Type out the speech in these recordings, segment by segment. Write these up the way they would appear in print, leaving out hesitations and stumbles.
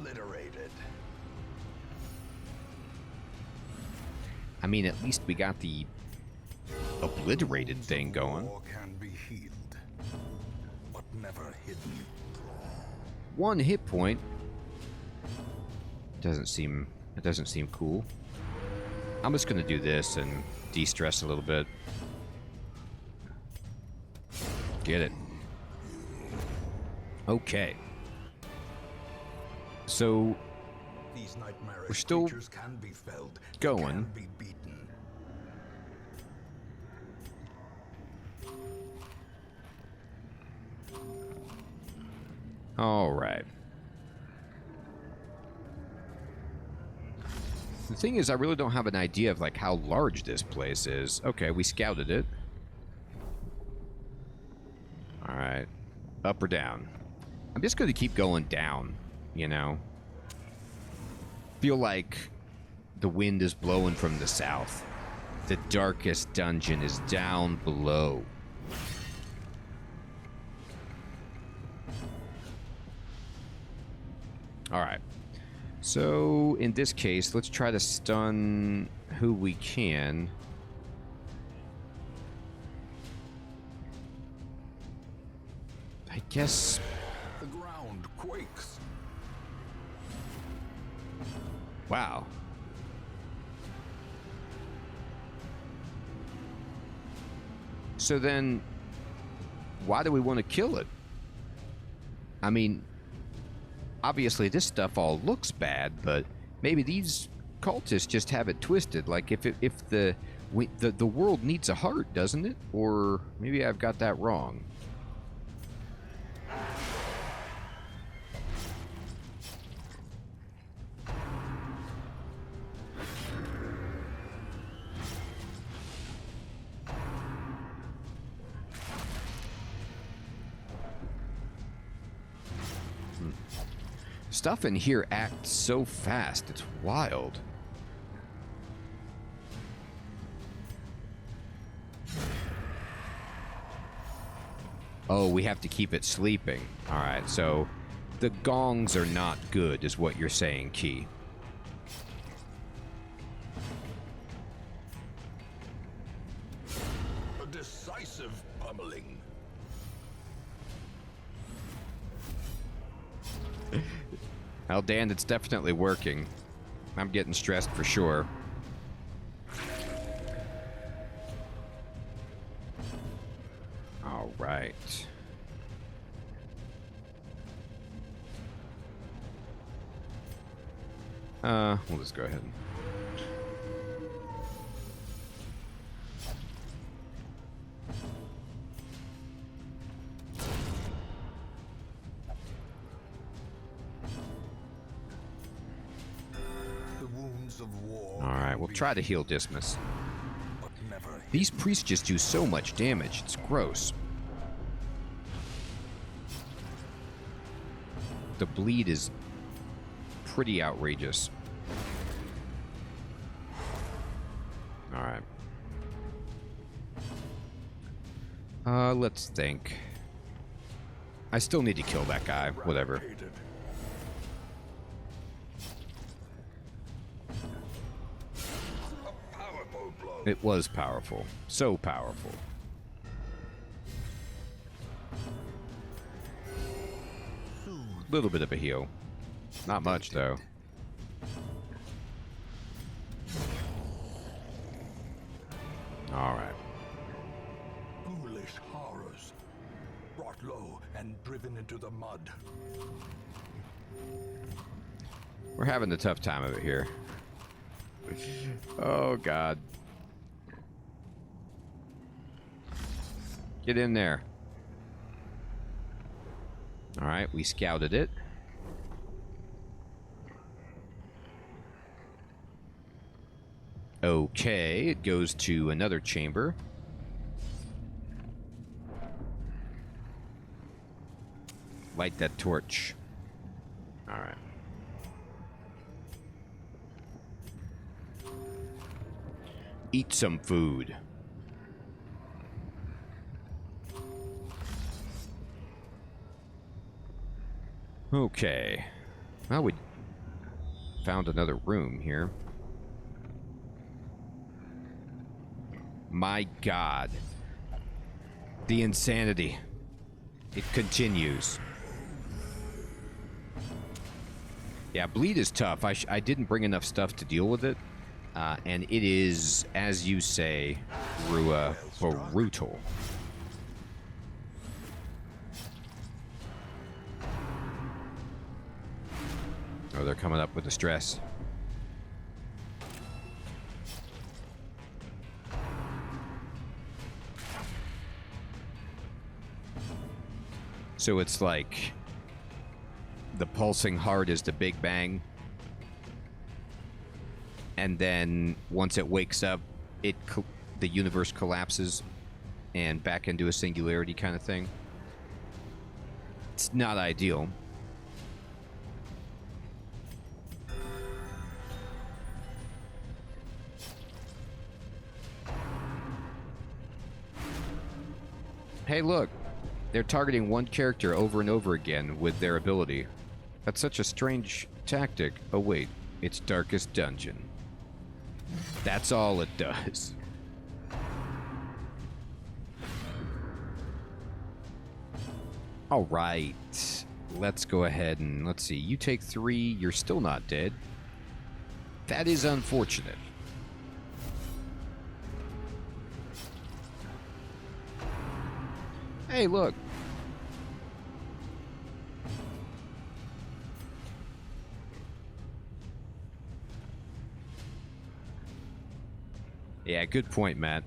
obliterated. I mean, at least we got the obliterated thing going. War can be healed, but never hidden. 1 hit point. It doesn't seem cool. I'm just gonna do this and de-stress a little bit. Get it. Okay. So These nightmarish we're still creatures can be felled, going. can be beaten. All right. The thing is, I really don't have an idea of like how large this place is. Okay, we scouted it. All right. Up or down? I'm just going to keep going down, you know. Feel like the wind is blowing from the south. The darkest dungeon is down below. All right. So, in this case, let's try to stun who we can. I guess... The ground quakes. Wow. So then, why do we want to kill it? I mean, obviously this stuff all looks bad, but maybe these cultists just have it twisted. Like if the world needs a heart, doesn't it? Or maybe I've got that wrong. Stuff in here acts so fast, it's wild. Oh, we have to keep it sleeping. Alright, so the gongs are not good, is what you're saying, Key. A decisive pummeling. Well, Dan, it's definitely working. I'm getting stressed for sure. All right. We'll just go ahead. Alright, we'll try to heal Dismas. These priests just do so much damage, it's gross. The bleed is pretty outrageous. Alright. Let's think. I still need to kill that guy, whatever. It was powerful. So powerful. Little bit of a heal. Not much, though. Alright. Ghoulish horrors. Brought low and driven into the mud. We're having a tough time of it here. Oh, God. Get in there. Alright, we scouted it. Okay, it goes to another chamber. Light that torch. Alright. Eat some food. Okay. Well, found another room here. My God. The insanity. It continues. Yeah, bleed is tough. I didn't bring enough stuff to deal with it. And it is, as you say, Rua, brutal. Oh, they're coming up with the stress. So it's like the pulsing heart is the Big Bang. And then once it wakes up, the universe collapses and back into a singularity kind of thing. It's not ideal. Hey, look. They're targeting one character over and over again with their ability. That's such a strange tactic. Oh, wait. It's Darkest Dungeon. That's all it does. All right. Let's go ahead and let's see. You take 3. You're still not dead. That is unfortunate. Hey, look. Yeah, good point, Matt.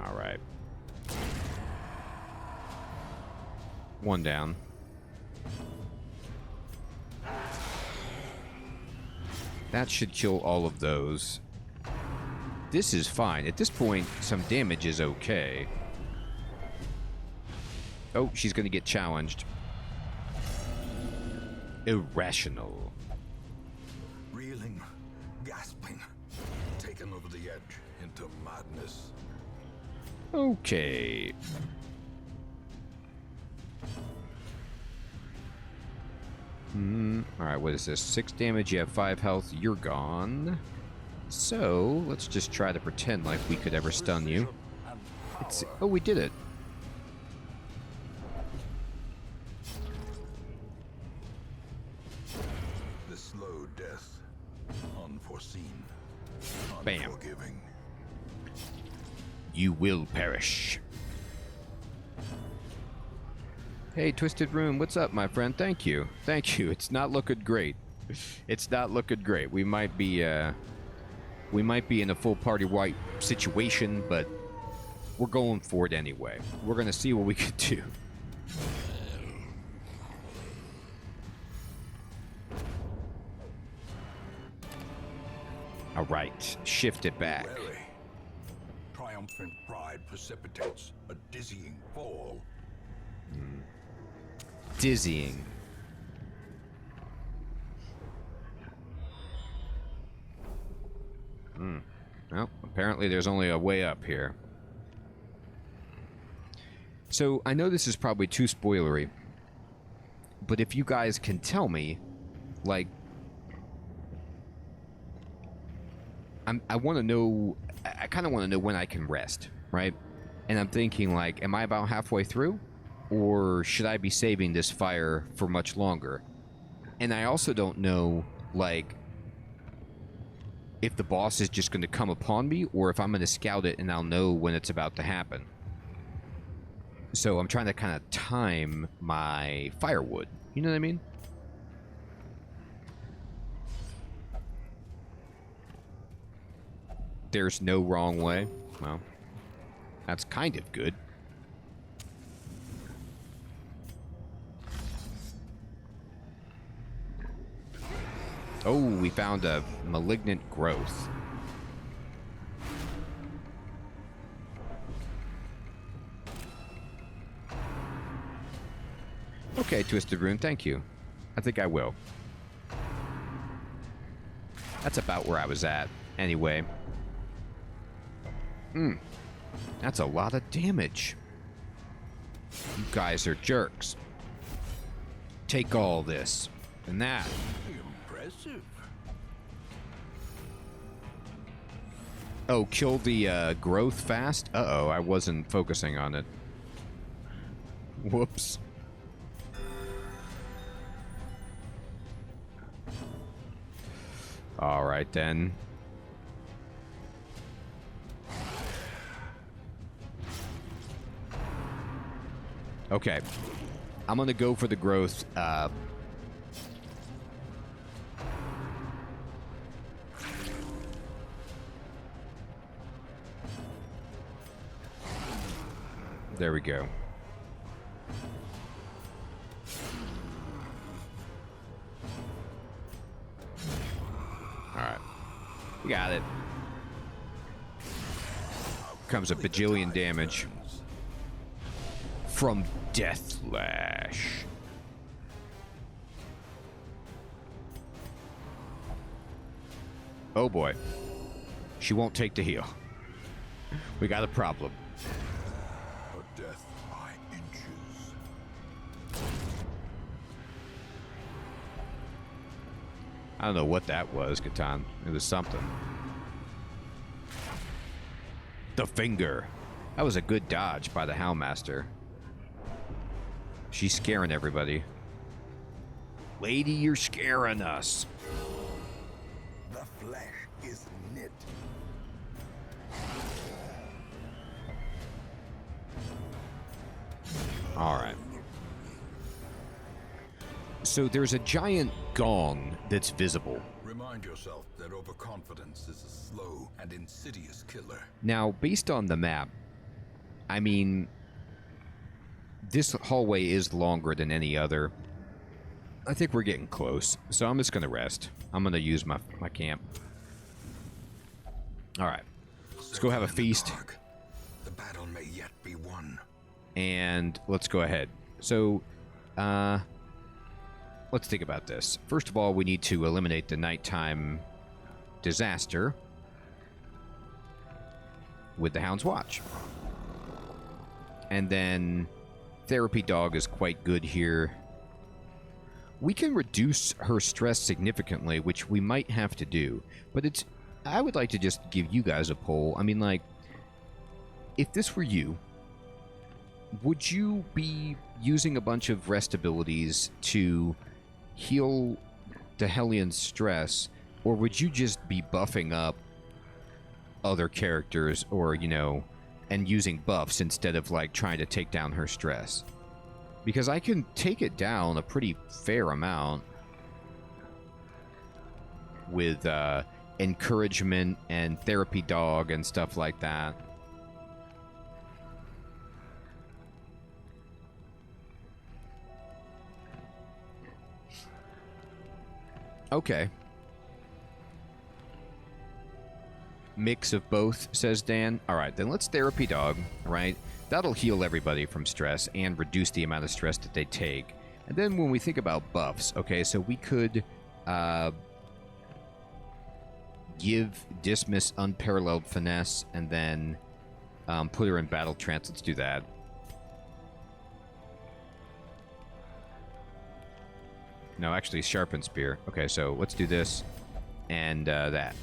All right. 1 down. That should kill all of those. This is fine. At this point, some damage is okay. Oh, she's going to get challenged. Irrational. Reeling, gasping, taken over the edge into madness. Okay. Alright, what is this? 6 damage, you have 5 health, you're gone. So, let's just try to pretend like we could ever stun you. Oh, we did it. The slow death, unforeseen, Bam. unforgiving. You will perish. Hey, Twisted Room, what's up, my friend? Thank you. Thank you. It's not looking great. It's not looking great. We might be in a full party wipe situation, but we're going for it anyway. We're gonna see what we can do. All right, shift it back. Wary. Triumphant pride precipitates a dizzying fall. Dizzying. Well, apparently there's only a way up here. So, I know this is probably too spoilery, but if you guys can tell me, like, I want to know, I kind of want to know when I can rest, right? And I'm thinking, like, am I about halfway through? Or should I be saving this fire for much longer? And I also don't know, like, if the boss is just going to come upon me, or if I'm going to scout it and I'll know when it's about to happen. So I'm trying to kind of time my firewood. You know what I mean? There's no wrong way. Well, that's kind of good. Oh, we found a malignant growth. Okay, Twisted Rune, thank you. I think I will. That's about where I was at, anyway. That's a lot of damage. You guys are jerks. Take all this. And that. Impressive. Oh, kill the growth fast? Uh-oh, I wasn't focusing on it. Whoops. All right, then. Okay. I'm going to go for the growth. There we go. All right. We got it. Comes a bajillion damage from Death Lash. Oh boy. She won't take the heal. We got a problem. Death by inches. I don't know what that was, Catan. It was something. The finger. That was a good dodge by the Houndmaster. She's scaring everybody. Lady, you're scaring us. The flesh is knit. All right. So there's a giant gong that's visible. Remind yourself that overconfidence is a slow and insidious killer. Now, based on the map, I mean, this hallway is longer than any other. I think we're getting close, so I'm just going to rest. I'm going to use my camp. All right. Let's go have a feast. The battle may yet be won. And let's go ahead. So, let's think about this. First of all, we need to eliminate the nighttime disaster with the Hound's Watch. And then Therapy Dog is quite good here. We can reduce her stress significantly, which we might have to do. But I would like to just give you guys a poll. I mean, like, if this were you, would you be using a bunch of rest abilities to heal the Hellian's stress, or would you just be buffing up other characters, or, you know, and using buffs instead of, like, trying to take down her stress? Because I can take it down a pretty fair amount with encouragement and Therapy Dog and stuff like that. Okay. Mix of both, says Dan. All right, then let's Therapy Dog, right? That'll heal everybody from stress and reduce the amount of stress that they take. And then when we think about buffs, okay, so we could give Dismas Unparalleled Finesse and then put her in Battle Trance. Let's do that. No, actually, Sharpened Spear. Okay, so let's do this and that.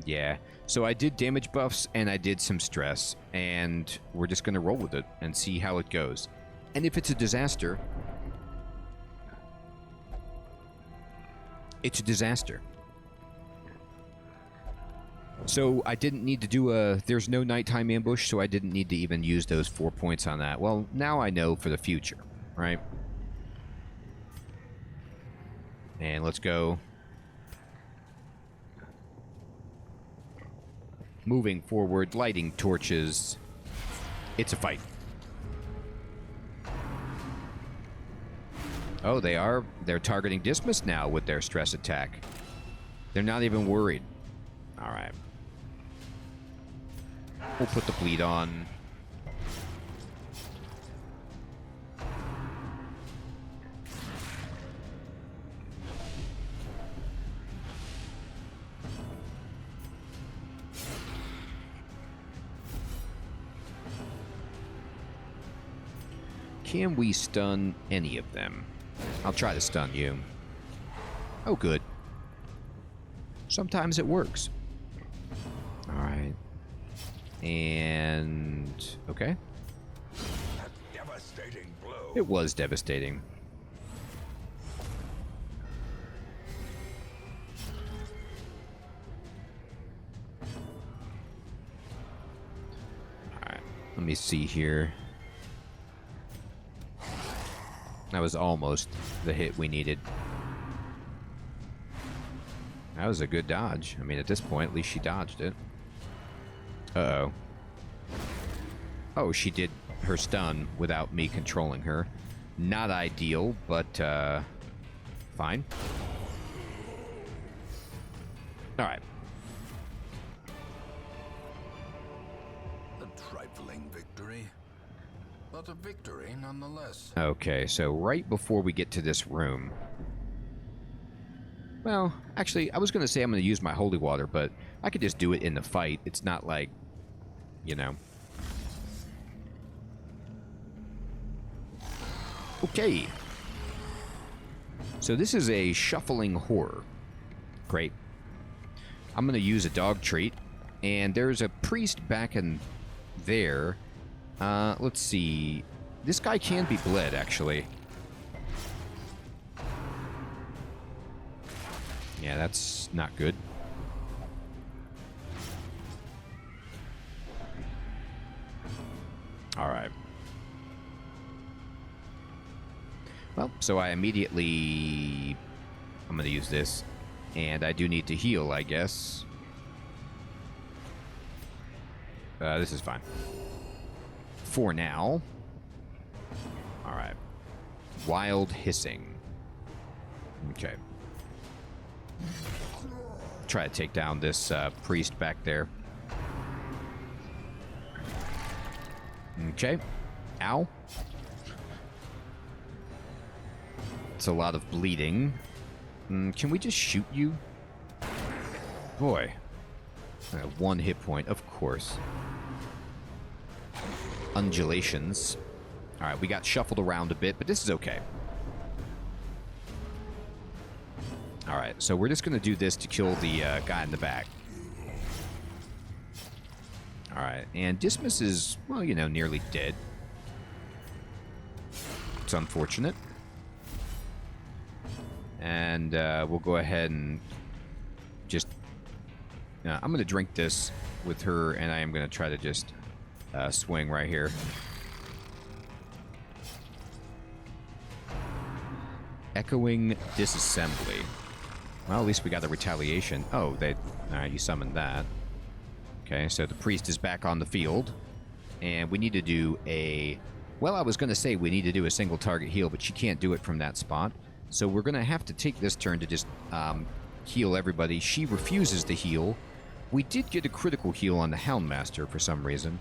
Yeah. So I did damage buffs and I did some stress, and we're just going to roll with it and see how it goes. And if it's a disaster, it's a disaster. So I didn't need to do there's no nighttime ambush, so I didn't need to even use those 4 points on that. Well, now I know for the future, right? And let's go. Moving forward, lighting torches. It's a fight. Oh, they're targeting Dismas now with their stress attack. They're not even worried. All right. We'll put the bleed on. Can we stun any of them? I'll try to stun you. Oh, good. Sometimes it works. All right. And... okay. A devastating blow. It was devastating. Alright, let me see here. That was almost the hit we needed. That was a good dodge. I mean, at this point, at least she dodged it. Uh-oh. Oh, she did her stun without me controlling her. Not ideal, but fine. Alright. A trifling victory, but a victory nonetheless. Okay, so right before we get to this room... well, actually, I was going to say I'm going to use my holy water, but I could just do it in the fight. It's not like, you know... okay. So this is a shuffling horror. Great. I'm going to use a dog treat. And there's a priest back in there. Let's see. This guy can be bled, actually. Yeah, that's not good. Alright. Well, so I immediately... I'm going to use this. And I do need to heal, I guess. This is fine. For now. Alright. Wild hissing. Okay. Try to take down this priest back there. Okay. Ow. It's a lot of bleeding. Can we just shoot you? Boy. I have 1 hit point, of course. Undulations. Alright, we got shuffled around a bit, but this is okay. Alright, so we're just going to do this to kill the guy in the back. Alright, and Dismas is, well, you know, nearly dead. It's unfortunate. And we'll go ahead and just... I'm going to drink this with her, and I am going to try to just swing right here. Echoing disassembly. Well, at least we got the retaliation. Oh, they... Alright, you summoned that. Okay, so the priest is back on the field. And we need to do a... well, I was going to say we need to do a single target heal, but she can't do it from that spot. So we're going to have to take this turn to just heal everybody. She refuses to heal. We did get a critical heal on the Houndmaster for some reason.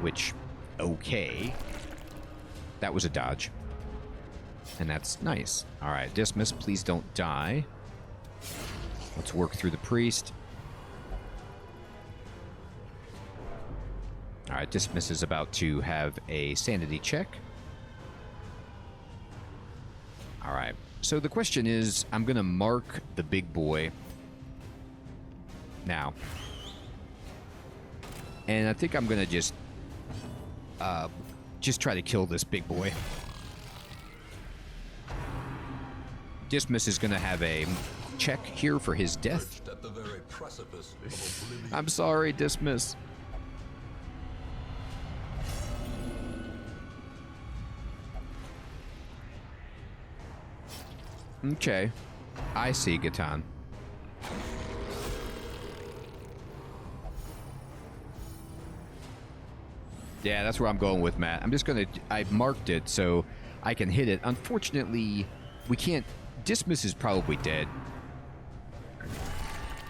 Which, okay. That was a dodge. And that's nice. Alright, Dismas, please don't die. Let's work through the priest. Alright, Dismas is about to have a sanity check. Alright, so the question is, I'm going to mark the big boy now. And I think I'm going to just try to kill this big boy. Dismas is going to have a check here for his death. At the very precipice of oblivion. I'm sorry, Dismas. Okay. I see, Gatan. Yeah, that's where I'm going with, Matt. I'm just gonna... I've marked it so I can hit it. Unfortunately, we can't... Dismas is probably dead.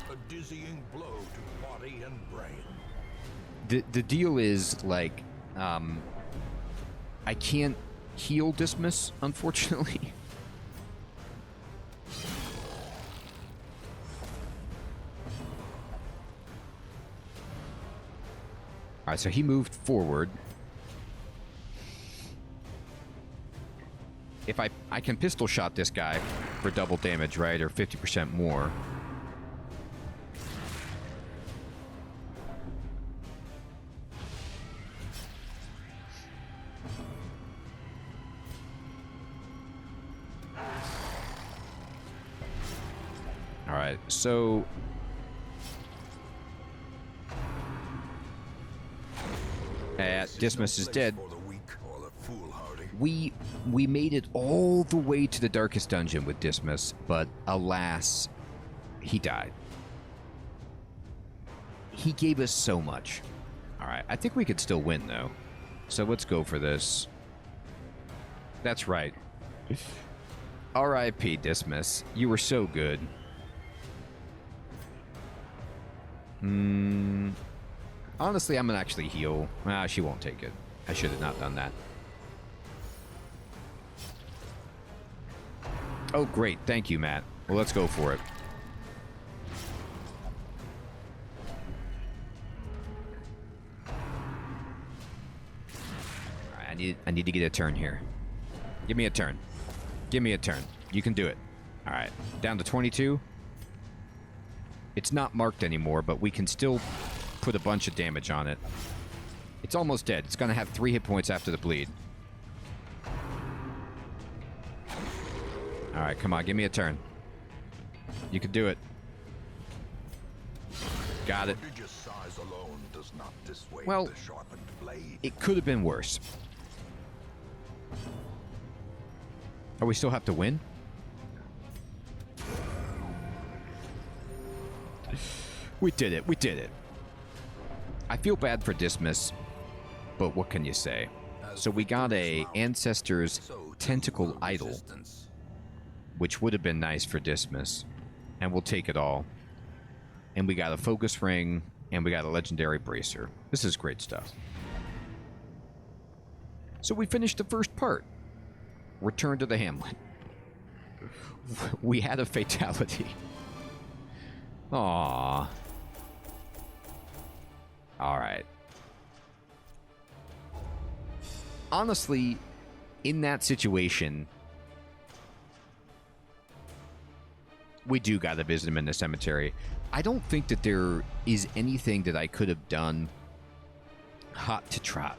A dizzying blow to body and brain. The deal is, like, I can't heal Dismas, unfortunately. Alright, so he moved forward. If I can pistol shot this guy for double damage, right? Or 50% more. right, so... Dismas is dead. We made it all the way to the darkest dungeon with Dismas, but alas, he died. He gave us so much. Alright, I think we could still win, though. So let's go for this. That's right. R.I.P. Dismas. You were so good. Honestly, I'm gonna actually heal. She won't take it. I should have not done that. Oh, great. Thank you, Matt. Well, let's go for it. Alright, I need to get a turn here. Give me a turn. Give me a turn. You can do it. Alright, down to 22. It's not marked anymore, but we can still put a bunch of damage on it. It's almost dead. It's going to have 3 hit points after the bleed. Alright, come on. Give me a turn. You can do it. Got it. Well, it could have been worse. Oh, we still have to win? We did it. We did it. I feel bad for Dismas, but what can you say? So we got a Ancestor's Tentacle Idol, which would have been nice for Dismas, and we'll take it all. And we got a Focus Ring, and we got a Legendary Bracer. This is great stuff. So we finished the first part. Return to the Hamlet. We had a fatality. Aww. Alright. Honestly, in that situation, we do gotta visit him in the cemetery. I don't think that there is anything that I could have done hot to trot.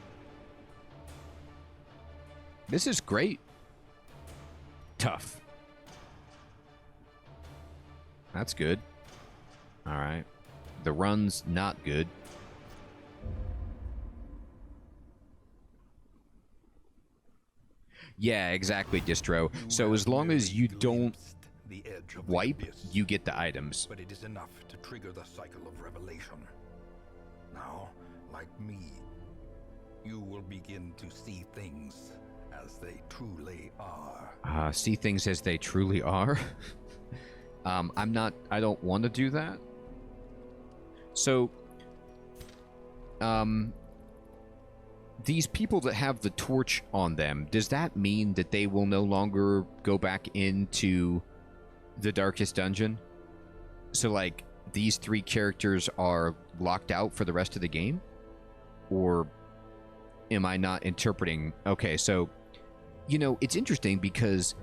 This is great. Tough. That's good. Alright. The run's not good. Yeah, exactly, Distro. So as long as you don't wipe, you get the items. But it is enough to trigger the cycle of revelation. Now, like me, you will begin to see things as they truly are. See things as they truly are? I don't want to do that. So, these people that have the torch on them, does that mean that they will no longer go back into the darkest dungeon? So, like, these 3 characters are locked out for the rest of the game? Or am I not interpreting? Okay, so, you know, it's interesting because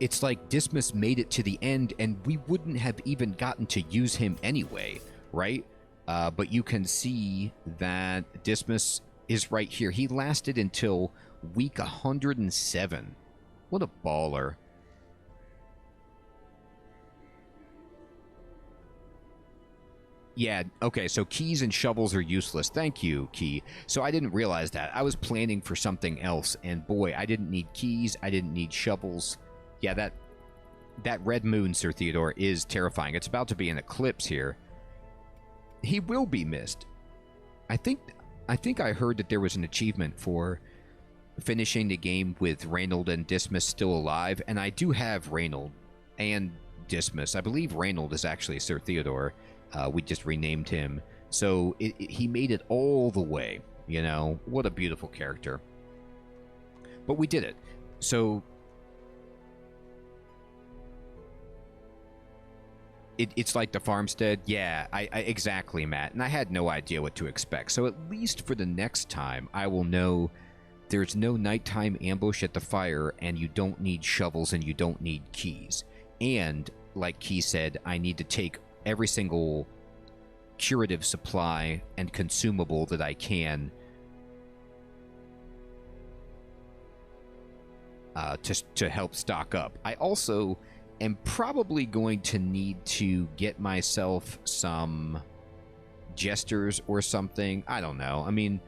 it's like Dismas made it to the end and we wouldn't have even gotten to use him anyway, right? But you can see that Dismas is right here. He lasted until week 107. What a baller. Yeah, okay, so keys and shovels are useless. Thank you, Key. So I didn't realize that. I was planning for something else, and boy, I didn't need keys, I didn't need shovels. Yeah, that red moon, Sir Theodore, is terrifying. It's about to be an eclipse here. He will be missed. I think I heard that there was an achievement for finishing the game with Reynold and Dismas still alive, and I do have Reynold and Dismas. I believe Reynold is actually Sir Theodore. We just renamed him. So he made it all the way, you know. What a beautiful character. But we did it. So it's like the farmstead. Yeah, I exactly, Matt. And I had no idea what to expect. So at least for the next time, I will know there's no nighttime ambush at the fire, and you don't need shovels and you don't need keys. And like Key said, I need to take every single curative supply and consumable that I can to help stock up. I also am probably going to need to get myself some jesters or something. I don't know. I mean,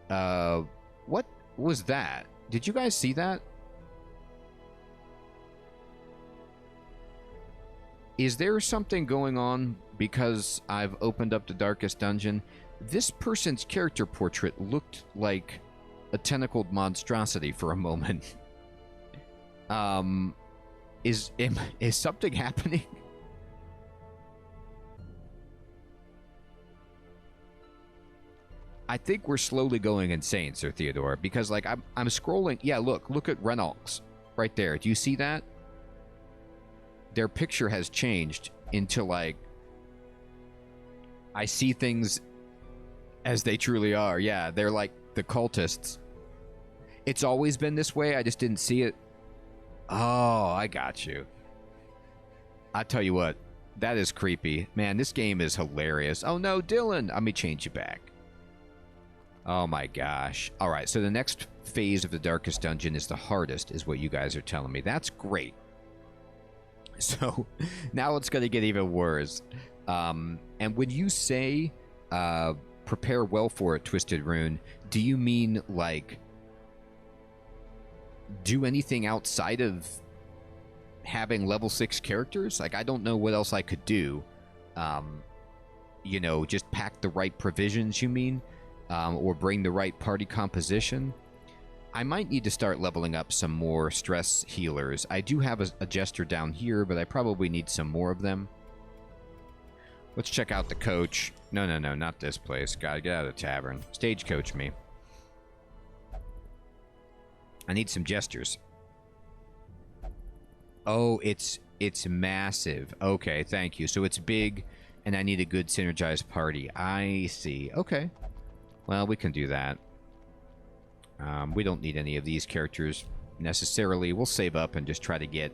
what was that? Did you guys see that? Is there something going on because I've opened up the darkest dungeon? This person's character portrait looked like a tentacled monstrosity for a moment. Is something happening? I think we're slowly going insane, Sir Theodore, because like I'm scrolling. Yeah, look at Reynolds right there. Do you see that? Their picture has changed into like, I see things as they truly are. Yeah, they're like the cultists. It's always been this way. I just didn't see it. Oh, I got you. I tell you what, that is creepy. Man, this game is hilarious. Oh no, Dylan. Let me change you back. Oh my gosh. All right, so the next phase of the darkest dungeon is the hardest, is what you guys are telling me. That's great. So now it's going to get even worse. And when you say prepare well for it, Twisted Rune, do you mean like do anything outside of having level 6 characters? Like, I don't know what else I could do. You know, just pack the right provisions, you mean? Or bring the right party composition? I might need to start leveling up some more stress healers. I do have a jester down here, but I probably need some more of them. Let's check out the coach. No, not this place. Gotta get out of the tavern. Stagecoach me. I need some jesters. Oh, it's massive. Okay, thank you. So it's big, and I need a good synergized party. I see. Okay. Well, we can do that. We don't need any of these characters necessarily. We'll save up and just try to get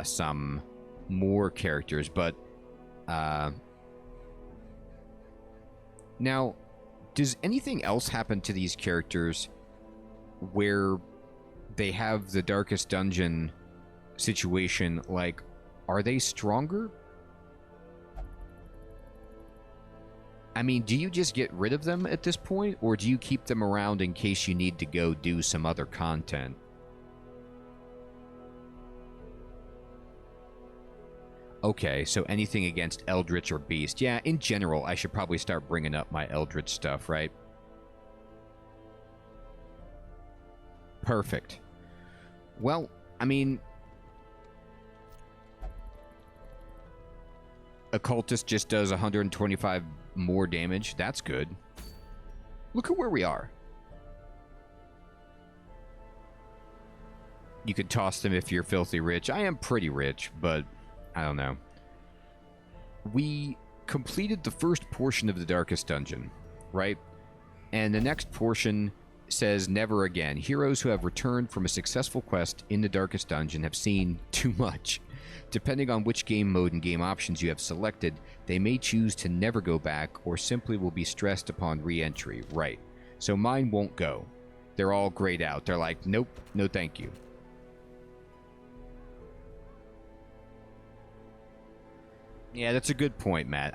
some more characters. But now, does anything else happen to these characters where they have the darkest dungeon situation? Like, are they stronger? I mean, do you just get rid of them at this point, or do you keep them around in case you need to go do some other content? Okay, so anything against Eldritch or Beast. Yeah, in general, I should probably start bringing up my Eldritch stuff, right? Perfect. Well, I mean, Occultist just does 125 more damage. That's good. Look at where we are. You could toss them if you're filthy rich. I am pretty rich, but I don't know. We completed the first portion of the darkest dungeon, right? And the next portion says never again. Heroes who have returned from a successful quest in the darkest dungeon have seen too much. Depending on which game mode and game options you have selected, they may choose to never go back or simply will be stressed upon re-entry. Right. So mine won't go. They're all grayed out. They're like, nope, no thank you. Yeah, that's a good point, Matt.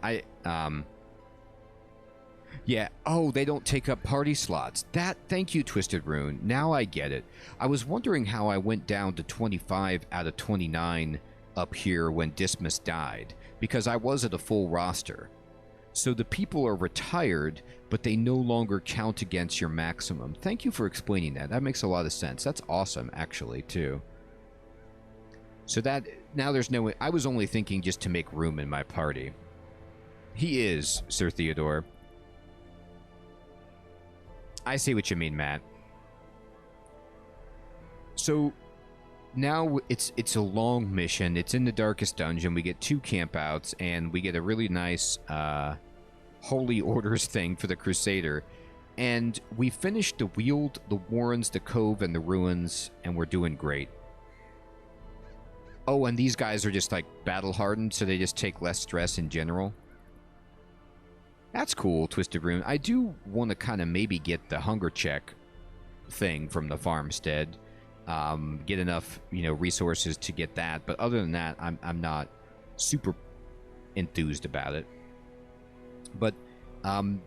Yeah, oh, they don't take up party slots. Thank you, Twisted Rune. Now I get it. I was wondering how I went down to 25 out of 29 up here when Dismas died, because I was at a full roster. So the people are retired, but they no longer count against your maximum. Thank you for explaining that. That makes a lot of sense. That's awesome, actually, too. So that, now there's no way. I was only thinking just to make room in my party. He is, Sir Theodore. I see what you mean, Matt. So now it's a long mission. It's in the darkest dungeon. We get 2 campouts, and we get a really nice holy orders thing for the Crusader. And we finished the Weald, the Warrens, the Cove, and the Ruins, and we're doing great. Oh, and these guys are just like battle hardened, so they just take less stress in general. That's cool, Twisted Rune. I do want to kind of maybe get the hunger check thing from the farmstead. get enough, resources to get that. But other than that, I'm not super enthused about it. But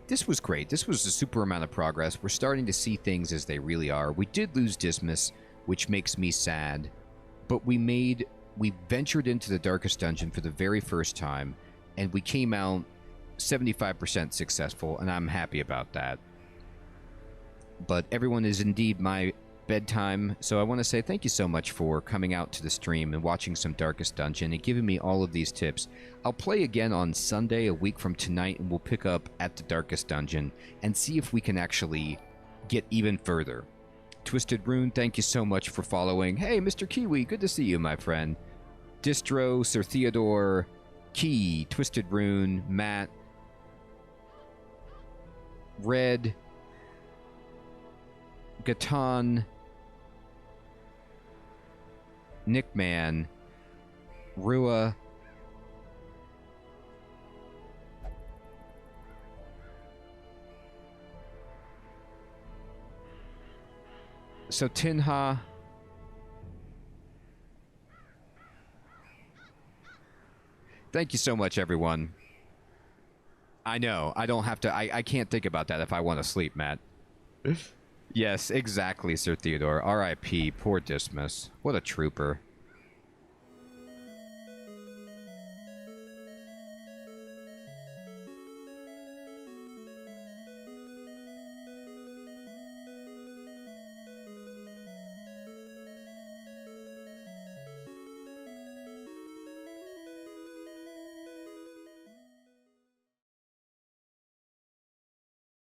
this was great. This was a super amount of progress. We're starting to see things as they really are. We did lose Dismas, which makes me sad. But we ventured into the darkest dungeon for the very first time, and we came out 75% successful, and I'm happy about that. But everyone is indeed my bedtime, so I want to say thank you so much for coming out to the stream and watching some Darkest Dungeon and giving me all of these tips. I'll play again on Sunday, a week from tonight, and we'll pick up at the Darkest Dungeon and see if we can actually get even further. Twisted Rune, thank you so much for following. Hey, Mr. Kiwi, good to see you, my friend. Distro, Sir Theodore, Key, Twisted Rune, Matt, Red, Gatan, Nickman, Rua, so Tinha, thank you so much, everyone. I know, I don't have to, I can't think about that if I want to sleep, Matt. Yes, exactly, Sir Theodore. R.I.P. Poor Dismas. What a trooper.